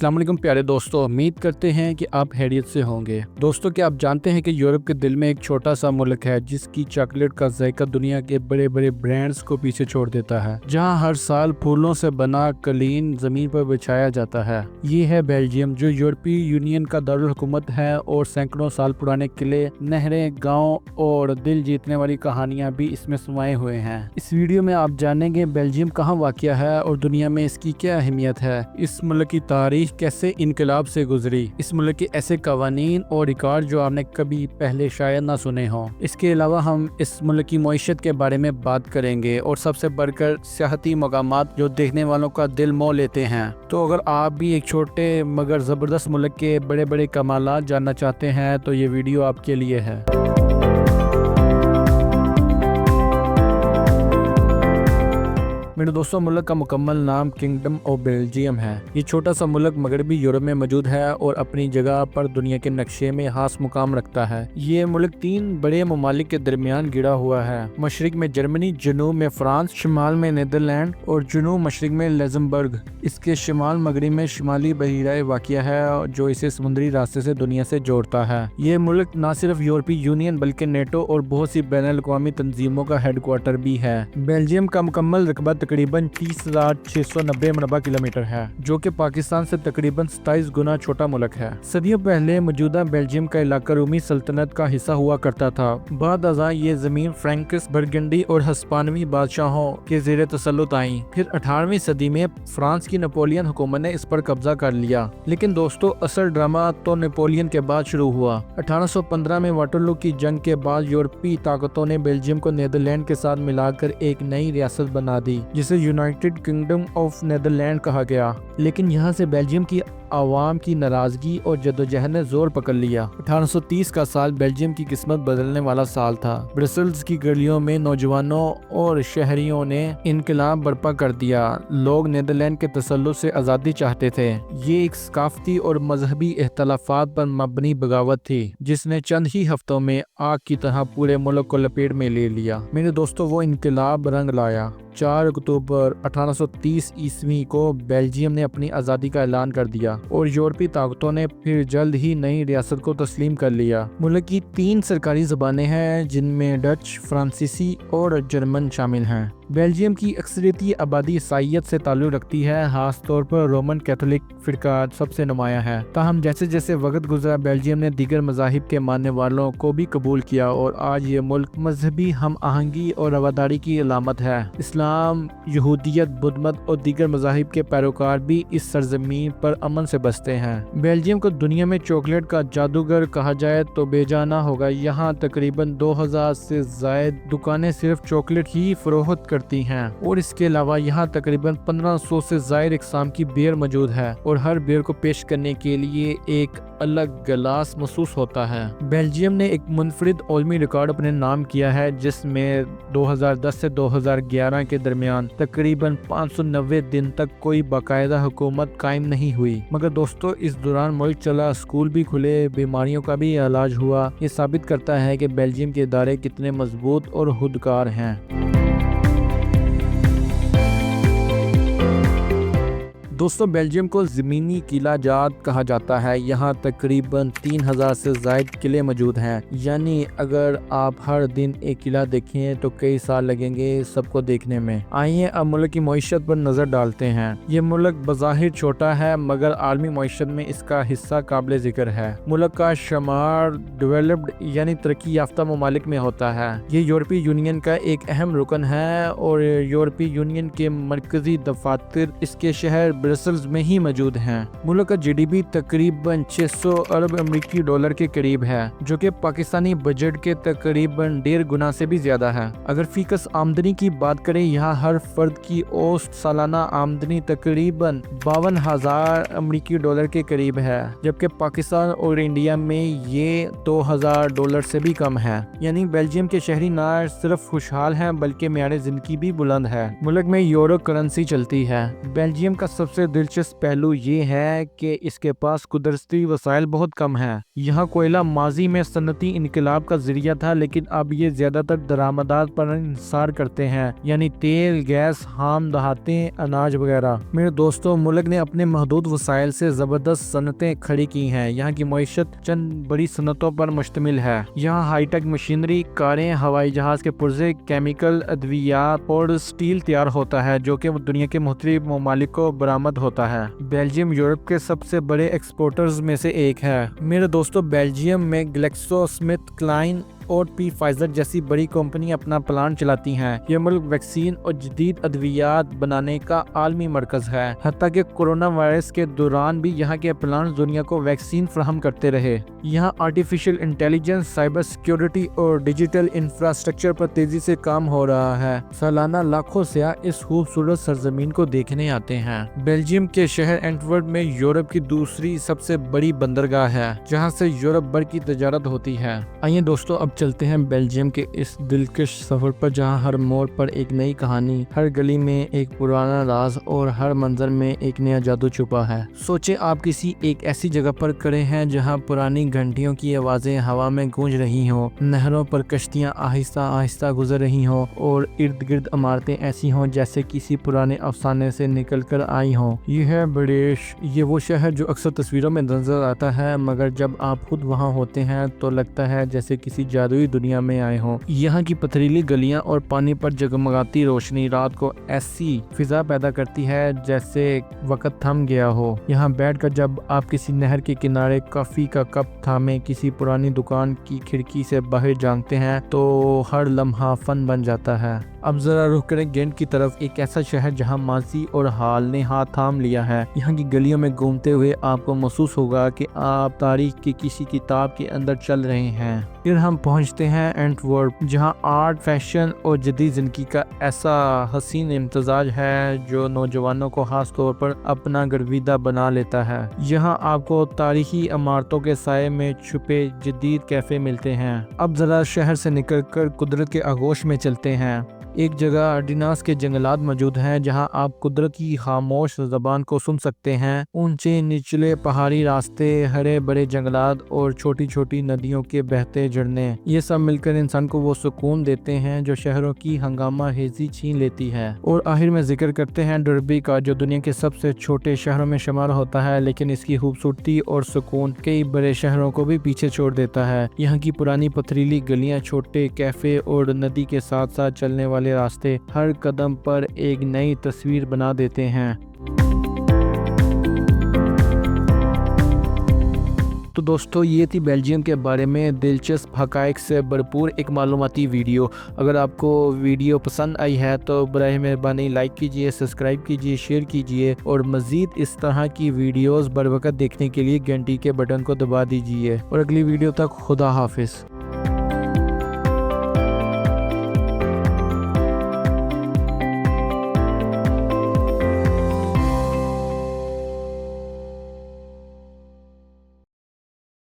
अस्सलाम वालेकुम प्यारे दोस्तों, उम्मीद करते हैं कि आप खैरियत से होंगे। दोस्तों, क्या आप जानते हैं कि यूरोप के दिल में एक छोटा सा मुल्क है जिसकी चॉकलेट का जायका दुनिया के बड़े बड़े ब्रांड्स को पीछे छोड़ देता है, जहां हर साल फूलों से बना कलीन जमीन पर बिछाया जाता है। ये है बेल्जियम, जो यूरोपीय यूनियन का दारुल हुकूमत है और सैकड़ों साल पुराने किले, नहरें, गाँव और दिल जीतने वाली कहानियाँ भी इसमें समाये हुए हैं। इस वीडियो में आप जानेंगे बेल्जियम कहाँ वाक़या है और दुनिया में इसकी क्या अहमियत है, इस मुल्क की तारीख कैसे इनकलाब से गुजरी, इस मुल्क के ऐसे कवानीन और रिकॉर्ड जो आपने कभी पहले शायद ना सुने हों। इसके अलावा हम इस मुल्क की मईशत के बारे में बात करेंगे और सबसे बढ़कर सियाहती मकामात जो देखने वालों का दिल मोह लेते हैं। तो अगर आप भी एक छोटे मगर ज़बरदस्त मुल्क के बड़े बड़े कमालात जानना चाहते हैं तो ये वीडियो आपके लिए है। मेरे दोस्तों, मुल्क का मुकम्मल नाम किंगडम ऑफ बेल्जियम है। ये छोटा सा मुल्क मगरबी यूरोप में मौजूद है और अपनी जगह पर दुनिया के नक्शे में खास मुकाम रखता है। ये मुल्क 3 बड़े ममालिक के दरमियान गिरा हुआ है। मशरिक में जर्मनी, जनूब में फ्रांस, शिमाल में नीदरलैंड और जनूब मशरिक में लग्जमबर्ग। इसके शिमाल मगरब में शिमाली बहिरा वाक़िया है जो इसे समुद्री रास्ते से दुनिया से जोड़ता है। ये मुल्क न सिर्फ यूरोपीय यूनियन बल्कि नेटो और बहुत सी बैनुल अक़वामी तंजीमों का हेडक्वार्टर भी है। बेल्जियम का मुकम्मल रकबा तकरीबन 30,690 मरबा किलोमीटर है, जो कि पाकिस्तान से तकरीबन 27 गुना छोटा मुल्क है। सदियों पहले मौजूदा बेल्जियम का इलाका रूमी सल्तनत का हिस्सा हुआ करता था। बाद अज़ां ये जमीन फ्रैंकिस, बर्गंडी और हस्पानवी बादशाहों के ज़ेरे तसल्लुत आई। फिर 18वीं सदी में फ्रांस की नेपोलियन हुकूमत ने इस पर कब्जा कर लिया। लेकिन दोस्तों, असल ड्रामा तो नेपोलियन के बाद शुरू हुआ। 1815 में वाटरलू की जंग के बाद यूरोपीय ताकतों ने बेल्जियम को नीदरलैंड के साथ मिलाकर एक नई रियासत बना दी, जिसे यूनाइटेड किंगडम ऑफ नीदरलैंड कहा गया। लेकिन यहाँ से बेल्जियम की आवाम की नाराजगी और जद्दोजहद ने जोर पकड़ लिया। 1830 का साल बेल्जियम की किस्मत बदलने वाला साल था। ब्रसेल्स की गलियों में नौजवानों और शहरियों ने इनकलाब बर्पा कर दिया। लोग नीदरलैंड के तसल्लुत से आज़ादी चाहते थे। ये एक सकाफती और मजहबी इख्तलाफात पर मबनी बगावत थी, जिसने चंद ही हफ्तों में आग की तरह पूरे मुल्क को लपेट में ले लिया। मेरे दोस्तों, वो इनकलाब रंग लाया। 4 अक्टूबर 1830 ईस्वी को बेल्जियम ने अपनी आज़ादी का ऐलान कर दिया और यूरोपीय ताकतों ने फिर जल्द ही नई रियासत को तस्लीम कर लिया। मुल्क की 3 सरकारी ज़बानें हैं, जिनमें डच, फ्रांसीसी और जर्मन शामिल हैं। बेल्जियम की अक्सरियती आबादी ईसाईयत से ताल्लुक़ रखती है, खास तौर पर रोमन कैथोलिक फ़िरका सबसे नुमाया है। ताहम जैसे जैसे वक्त गुजरा, बेल्जियम ने दीगर मज़ाहिब के मानने वालों को भी कबूल किया और आज ये मुल्क मजहबी हम आहंगी और रवादारी की अलामत है। इस्लाम, यहूदियत, बुद्ध मत और दीगर मज़ाहिब के पैरोकार भी इस सरजमीन पर अमन से बसते हैं। बेल्जियम को दुनिया में चॉकलेट का जादूगर कहा जाए तो बेजाना होगा। यहाँ तकरीबन 2000 से ज़ायद दुकानें सिर्फ चॉकलेट ही फरोख्त करती हैं और इसके अलावा यहाँ तकरीबन 1500 से ज़ायद इक़साम की बियर मौजूद है और हर बियर को पेश करने के लिए एक अलग गिलास महसूस होता है। बेल्जियम ने एक मुनफरिद आलमी रिकॉर्ड अपने नाम किया है, जिसमें 2010 से 2011 के दरमियान तकरीबन 590 दिन तक कोई बाकायदा हुकूमत कायम नहीं हुई। मगर दोस्तों, इस दौरान मुल्क चला, स्कूल भी खुले, बीमारियों का भी इलाज हुआ। ये साबित करता है कि बेल्जियम के इदारे कितने मजबूत और खुदकार हैं। दोस्तों, बेल्जियम को ज़मीनी किला जात कहा जाता है। यहाँ तकरीबन 3000 से ज़ायद किले मौजूद हैं। यानी अगर आप हर दिन एक किला देखें तो कई साल लगेंगे सबको देखने में। आइए अब मुल्क की मईशत पर नज़र डालते हैं। ये मुल्क बज़ाहिर छोटा है मगर आलमी मईशत में इसका हिस्सा काबिल ज़िक्र है। मुल्क का शुमार डेवलप्ड यानी तरक्की याफ्ता ममालिक में होता है। ये यूरोपीय यूनियन का एक अहम रुकन है और यूरोपीय यूनियन के मरकजी दफातर इसके शहर ब्रसेल्स में ही मौजूद हैं। मुल्क का जीडीपी तकरीबन 600 अरब अमेरिकी डॉलर के करीब है, जो कि पाकिस्तानी बजट के तकरीबन 1.5 गुना से भी ज्यादा है। अगर फीकस आमदनी की बात करें, यहाँ हर फर्द की औसत सालाना आमदनी तकरीबन 52,000 अमेरिकी डॉलर के करीब है, जबकि पाकिस्तान और इंडिया में ये 2,000 डॉलर से भी कम है। यानी बेल्जियम के शहरी ना सिर्फ खुशहाल हैं बल्कि मेयार जिंदगी भी बुलंद है। मुल्क में यूरो करेंसी चलती है। बेल्जियम का सबसे سے دلچسپ پہلو یہ ہے کہ اس کے پاس قدرتی وسائل بہت کم ہیں۔ یہاں کوئلہ ماضی میں صنعتی انقلاب کا ذریعہ تھا، لیکن اب یہ زیادہ تر درآمدات پر انحصار کرتے ہیں، یعنی تیل، گیس، خام دھاتیں، اناج وغیرہ۔ میرے دوستوں، ملک نے اپنے محدود وسائل سے زبردست صنعتیں کھڑی کی ہیں۔ یہاں کی معیشت چند بڑی صنعتوں پر مشتمل ہے۔ یہاں ہائی ٹیک مشینری، کاریں، ہوائی جہاز کے پرزے، کیمیکل، ادویات اور اسٹیل تیار ہوتا ہے، جو کہ دنیا کے مختلف ممالک کو برآمد ہوتا ہے۔ بیلجیم یورپ کے سب سے بڑے ایکسپورٹرز میں سے ایک ہے۔ میرے دوستوں، بیلجیم میں گلیکسو سمتھ کلائن اور فائزر جیسی بڑی کمپنی اپنا پلانٹ چلاتی ہیں۔ یہ ملک ویکسین اور جدید ادویات بنانے کا عالمی مرکز ہے۔ حتیٰ کہ کورونا وائرس کے دوران بھی یہاں کے پلانٹ دنیا کو ویکسین فراہم کرتے رہے۔ یہاں آرٹیفیشل انٹیلیجنس، سائبر سیکیورٹی اور ڈیجیٹل انفراسٹرکچر پر تیزی سے کام ہو رہا ہے۔ سالانہ لاکھوں سیاح اس خوبصورت سرزمین کو دیکھنے آتے ہیں۔ بیلجیم کے شہر اینٹورپ میں یورپ کی دوسری سب سے بڑی بندرگاہ ہے، جہاں سے یورپ بھر کی تجارت ہوتی ہے۔ آئیے دوستوں، اب چلتے ہیں بیلجیم کے اس دلکش سفر پر، جہاں ہر موڑ پر ایک نئی کہانی، ہر گلی میں ایک پرانا راز اور ہر منظر میں ایک نیا جادو چھپا ہے۔ سوچیں، آپ کسی ایک ایسی جگہ پر کھڑے ہیں جہاں پرانی گھنٹیوں کی آوازیں ہوا میں گونج رہی ہوں، نہروں پر کشتیاں آہستہ آہستہ گزر رہی ہوں اور ارد گرد عمارتیں ایسی ہوں جیسے کسی پرانے افسانے سے نکل کر آئی ہوں۔ یہ ہے بریش، یہ وہ شہر جو اکثر تصویروں میں نظر آتا ہے، مگر جب آپ خود وہاں ہوتے ہیں تو لگتا ہے جیسے کسی جادوئی دنیا میں آئے ہوں۔ یہاں کی پتھریلی گلیاں اور پانی پر جگمگاتی روشنی رات کو ایسی فضا پیدا کرتی ہے جیسے وقت تھم گیا ہو۔ یہاں بیٹھ کر جب آپ کسی نہر کے کنارے کافی کا کپ تھامے کسی پرانی دکان کی کھڑکی سے باہر جھانکتے ہیں تو ہر لمحہ فن بن جاتا ہے۔ اب ذرا رخ کریں گینٹ کی طرف، ایک ایسا شہر جہاں ماضی اور حال نے ہاتھ تھام لیا ہے۔ یہاں کی گلیوں میں گھومتے ہوئے آپ کو محسوس ہوگا کہ آپ تاریخ کی کسی کتاب کے اندر چل رہے ہیں۔ پھر ہم پہنچتے ہیں اینٹورپ، جہاں آرٹ، فیشن اور جدید زندگی کا ایسا حسین امتزاج ہے جو نوجوانوں کو خاص طور پر اپنا گرویدہ بنا لیتا ہے۔ یہاں آپ کو تاریخی عمارتوں کے سائے میں چھپے جدید کیفے ملتے ہیں۔ اب ذرا شہر سے نکل کر قدرت کے آغوش میں چلتے ہیں۔ ایک جگہ ارڈیناس کے جنگلات موجود ہیں، جہاں آپ قدرت کی خاموش زبان کو سن سکتے ہیں۔ اونچے نچلے پہاڑی راستے، ہرے بھرے جنگلات اور چھوٹی چھوٹی ندیوں کے بہتے جھرنے، یہ سب مل کر انسان کو وہ سکون دیتے ہیں جو شہروں کی ہنگامہ خیزی چھین لیتی ہے۔ اور آخر میں ذکر کرتے ہیں ڈربی کا، جو دنیا کے سب سے چھوٹے شہروں میں شمار ہوتا ہے، لیکن اس کی خوبصورتی اور سکون کئی بڑے شہروں کو بھی پیچھے چھوڑ دیتا ہے۔ یہاں کی پرانی پتھریلی گلیاں، چھوٹے کیفے اور ندی کے ساتھ ساتھ چلنے والے راستے ہر قدم پر ایک نئی تصویر بنا دیتے ہیں۔ تو دوستو، یہ تھی بیلجیم کے بارے میں دلچسپ حقائق سے بھرپور ایک معلوماتی ویڈیو۔ اگر آپ کو ویڈیو پسند آئی ہے تو براہ مہربانی لائک کیجئے، سبسکرائب کیجئے، شیئر کیجئے اور مزید اس طرح کی ویڈیوز بر وقت دیکھنے کے لیے گھنٹی کے بٹن کو دبا دیجئے۔ اور اگلی ویڈیو تک خدا حافظ۔